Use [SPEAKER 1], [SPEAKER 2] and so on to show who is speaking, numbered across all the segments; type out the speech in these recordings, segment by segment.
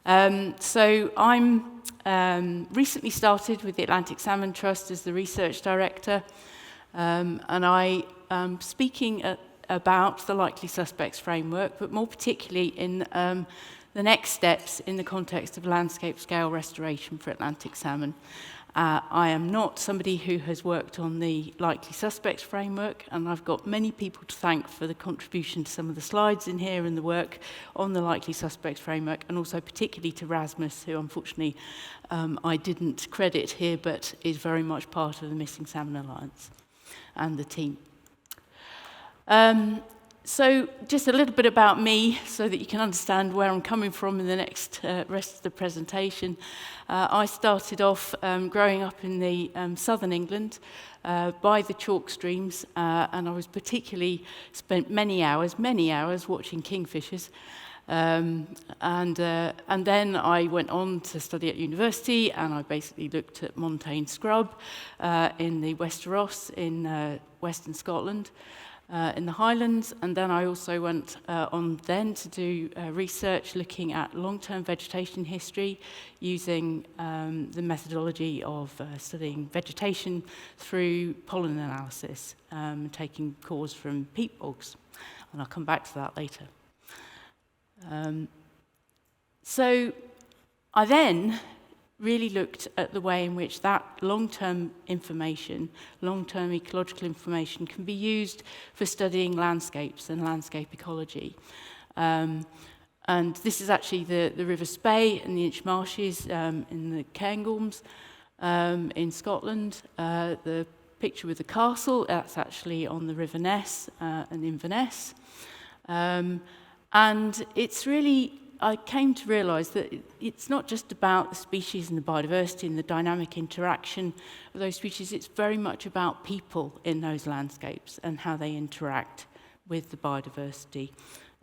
[SPEAKER 1] So I'm recently started with the Atlantic Salmon Trust as the research director, and I am speaking about the likely suspects framework, but more particularly in the next steps in the context of landscape scale restoration for Atlantic salmon. I am not somebody who has worked on the likely suspects framework, and I've got many people to thank for the contribution to some of the slides in here and the work on the likely suspects framework, and also particularly to Rasmus, who unfortunately I didn't credit here, but is very much part of the Missing Salmon Alliance and the team. So just a little bit about me so that you can understand where I'm coming from in the next rest of the presentation. I started off growing up in the southern England by the chalk streams, and I was particularly spent many hours watching kingfishers. And then I went on to study at university, and I basically looked at montane scrub in the Wester Ross in western Scotland. In the Highlands, and then I also went on then to do research looking at long-term vegetation history using the methodology of studying vegetation through pollen analysis, taking cores from peat bogs, and I'll come back to that later. So I then really looked at the way in which that long-term information, long-term ecological information, can be used for studying landscapes and landscape ecology. And this is actually the River Spey and the Inch Marshes in the Cairngorms in Scotland. The picture with the castle, that's actually on the River Ness and Inverness. And it's really, I came to realise that it's not just about the species and the biodiversity and the dynamic interaction of those species, it's very much about people in those landscapes and how they interact with the biodiversity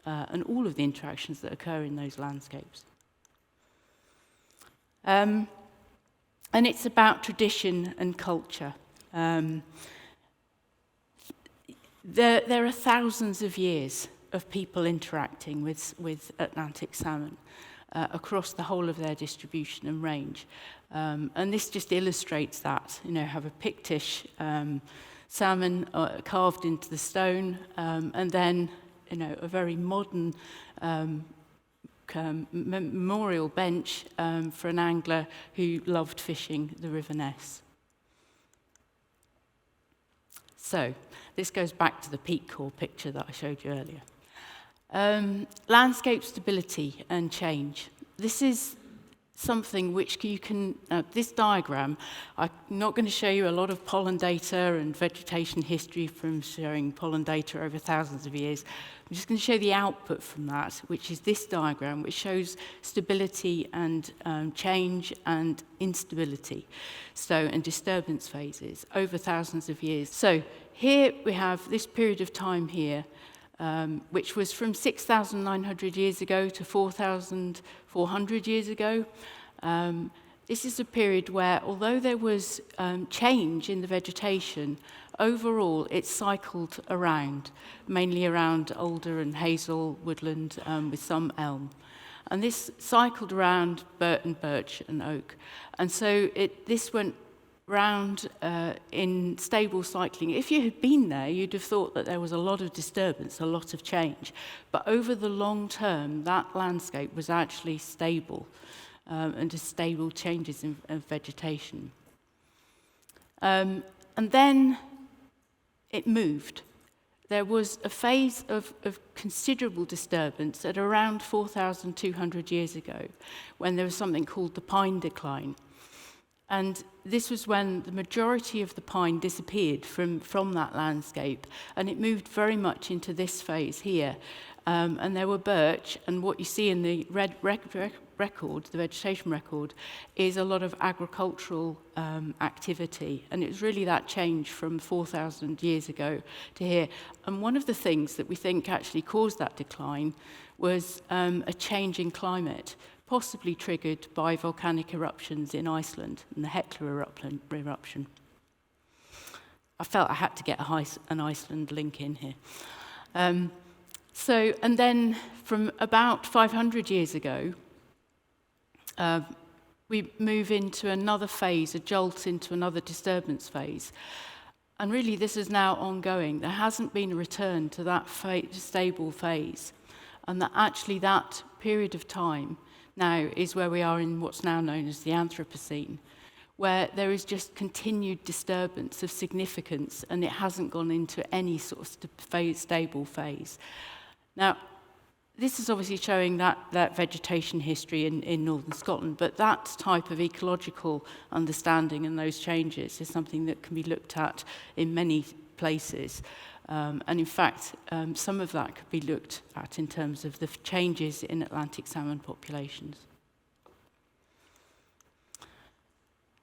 [SPEAKER 1] and all of the interactions that occur in those landscapes. And it's about tradition and culture. There are thousands of years of people interacting with Atlantic salmon across the whole of their distribution and range. And this just illustrates that. You know, have a Pictish salmon carved into the stone, and then, you know, a very modern memorial bench for an angler who loved fishing the River Ness. So, this goes back to the peat core picture that I showed you earlier. Landscape stability and change. This is something which you can, this diagram, I'm not going to show you a lot of pollen data and vegetation history from showing pollen data over thousands of years. I'm just going to show the output from that, which is this diagram, which shows stability and change and instability, and disturbance phases over thousands of years. So here we have this period of time here, which was from 6,900 years ago to 4,400 years ago. This is a period where, although there was change in the vegetation, overall it cycled around, mainly around alder and hazel woodland with some elm. And this cycled around birch and oak. And so this went round in stable cycling. If you had been there, you'd have thought that there was a lot of disturbance, a lot of change. But over the long term, that landscape was actually stable, and just stable changes in vegetation. And then it moved. There was a phase of considerable disturbance at around 4,200 years ago, when there was something called the pine decline. And this was when the majority of the pine disappeared from that landscape, and it moved very much into this phase here. And there were birch, and what you see in the red record, the vegetation record, is a lot of agricultural activity. And it was really that change from 4,000 years ago to here. And one of the things that we think actually caused that decline was a change in climate, possibly triggered by volcanic eruptions in Iceland and the Hekla eruption. I felt I had to get an Iceland link in here. And then from about 500 years ago, we move into another phase, a jolt into another disturbance phase. And really, this is now ongoing. There hasn't been a return to that stable phase. And that actually that period of time now is where we are in what's now known as the Anthropocene, where there is just continued disturbance of significance, and it hasn't gone into any sort of stable phase. Now, this is obviously showing that vegetation history in northern Scotland, but that type of ecological understanding and those changes is something that can be looked at in many places. And in fact, some of that could be looked at in terms of the changes in Atlantic salmon populations.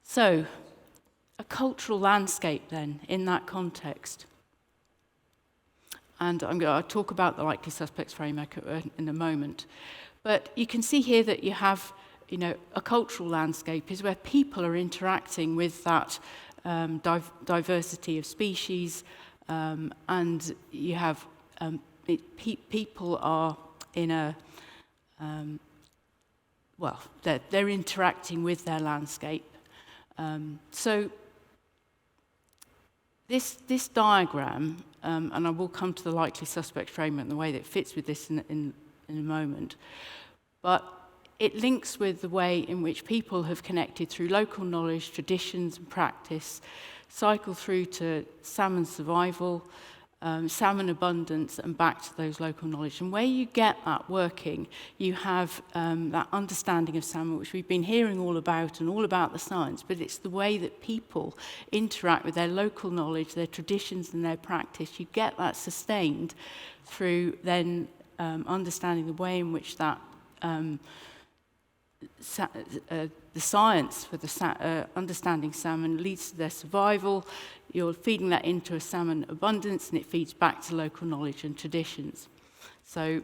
[SPEAKER 1] So, a cultural landscape then, in that context. And I'm going to talk about the likely suspects framework in a moment. But you can see here that you have, a cultural landscape is where people are interacting with that diversity of species, and you have people are in a they're interacting with their landscape. So this diagram, and I will come to the likely suspect framework and the way that it fits with this in a moment, but it links with the way in which people have connected through local knowledge, traditions and practice, cycle through to salmon survival, salmon abundance, and back to those local knowledge. And where you get that working, you have that understanding of salmon, which we've been hearing all about and all about the science, but it's the way that people interact with their local knowledge, their traditions and their practice. You get that sustained through then understanding the way in which that the science for the understanding salmon leads to their survival. You're feeding that into a salmon abundance, and it feeds back to local knowledge and traditions. So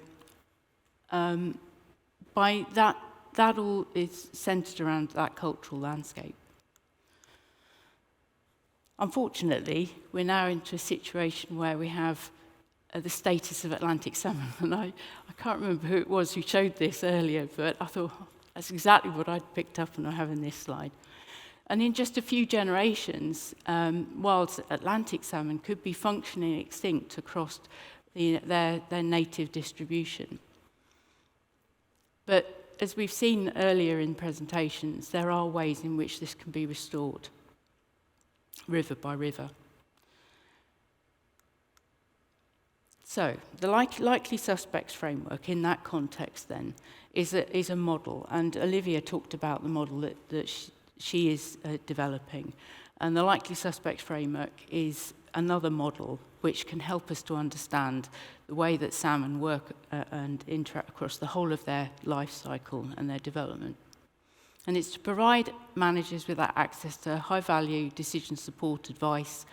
[SPEAKER 1] by that all is centered around that cultural landscape. Unfortunately, we're now into a situation where we have the status of Atlantic salmon, and I can't remember who it was who showed this earlier, but I thought that's exactly what I'd picked up and I have in this slide. And in just a few generations, wild Atlantic salmon could be functioning extinct across their native distribution. But as we've seen earlier in presentations, there are ways in which this can be restored, river by river. So, the likely suspects framework in that context then is a model, and Olivia talked about the model that she is developing. And the likely suspects framework is another model which can help us to understand the way that salmon work and interact across the whole of their life cycle and their development. And it's to provide managers with that access to high-value decision support advice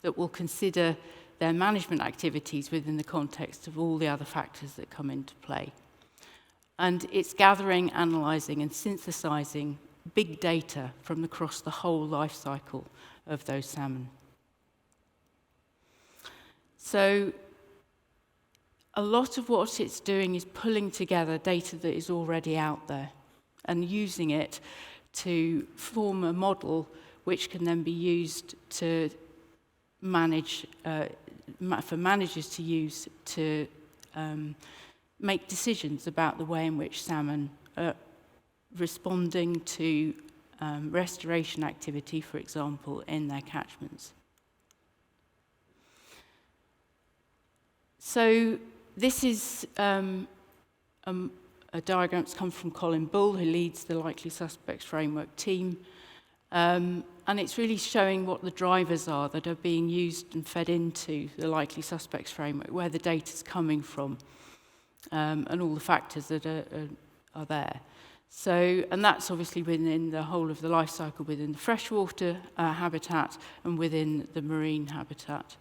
[SPEAKER 1] that will consider their management activities within the context of all the other factors that come into play. And it's gathering, analysing and synthesising big data from across the whole life cycle of those salmon. So a lot of what it's doing is pulling together data that is already out there and using it to form a model which can then be used to manage, for managers to use to make decisions about the way in which salmon are responding to restoration activity, for example, in their catchments. So this is a diagram that's come from Colin Bull, who leads the Likely Suspects Framework team. And it's really showing what the drivers are that are being used and fed into the Likely Suspects Framework, where the data's coming from, and all the factors that are there. So, and that's obviously within the whole of the life cycle, within the freshwater habitat and within the marine habitat.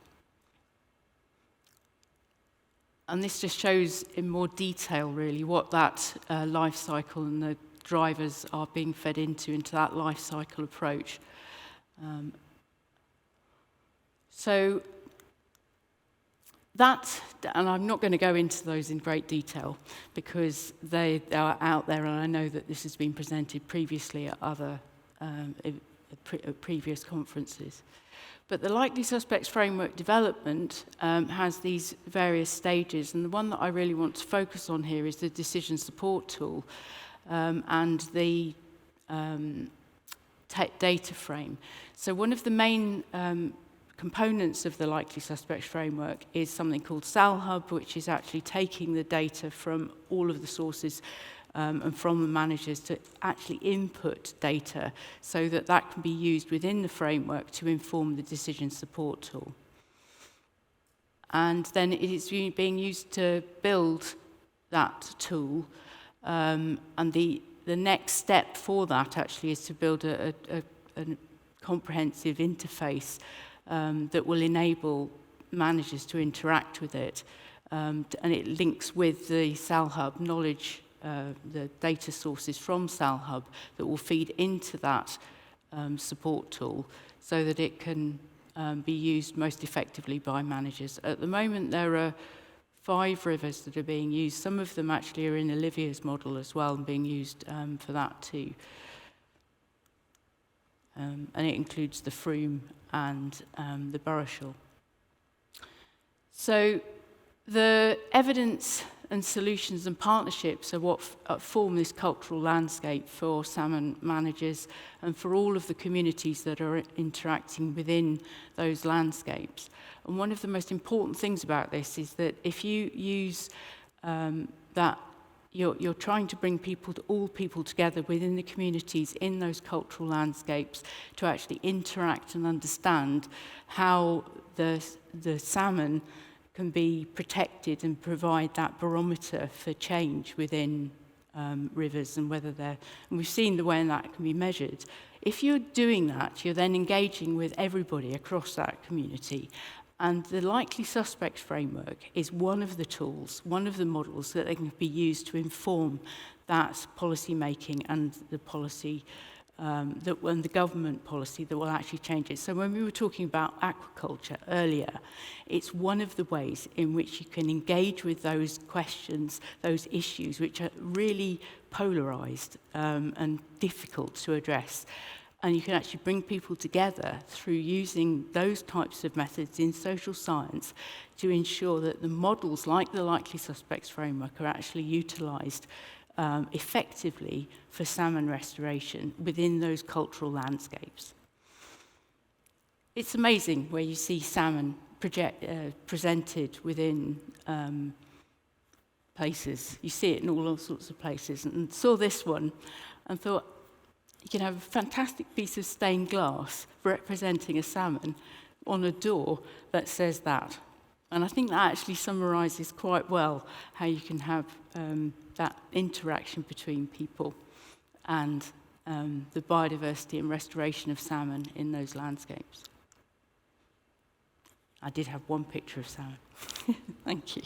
[SPEAKER 1] And this just shows in more detail, really, what that life cycle and the drivers are being fed into that life cycle approach. So That, and I'm not going to go into those in great detail because they are out there, and I know that this has been presented previously at other previous conferences. But the likely suspects framework development has these various stages, and the one that I really want to focus on here is the decision support tool and the data frame. So one of the main components of the likely suspects framework is something called SalHub, which is actually taking the data from all of the sources and from the managers to actually input data so that that can be used within the framework to inform the decision support tool. And then it is being used to build that tool, and the next step for that actually is to build a comprehensive interface that will enable managers to interact with it. And it links with the SalHub knowledge, the data sources from SalHub that will feed into that support tool so that it can be used most effectively by managers. At the moment, there are 5 rivers that are being used. Some of them actually are in Olivia's model as well and being used for that too. And it includes the Froome and the Burrashall. So the evidence and solutions and partnerships are what form this cultural landscape for salmon managers and for all of the communities that are interacting within those landscapes. And one of the most important things about this is that if you use that you're trying to bring all people together within the communities in those cultural landscapes to actually interact and understand how the salmon can be protected and provide that barometer for change within rivers and whether and we've seen the way in that can be measured. If you're doing that, you're then engaging with everybody across that community. And the likely suspects framework is one of the tools, one of the models that can be used to inform that policy making and the policy, and the government policy that will actually change it. So when we were talking about aquaculture earlier, it's one of the ways in which you can engage with those questions, those issues, which are really polarized and difficult to address. And you can actually bring people together through using those types of methods in social science to ensure that the models, like the likely suspects framework, are actually utilised effectively for salmon restoration within those cultural landscapes. It's amazing where you see salmon presented within places. You see it in all sorts of places. And saw this one and thought, you can have a fantastic piece of stained glass representing a salmon on a door that says that. And I think that actually summarises quite well how you can have that interaction between people and the biodiversity and restoration of salmon in those landscapes. I did have one picture of salmon. Thank you.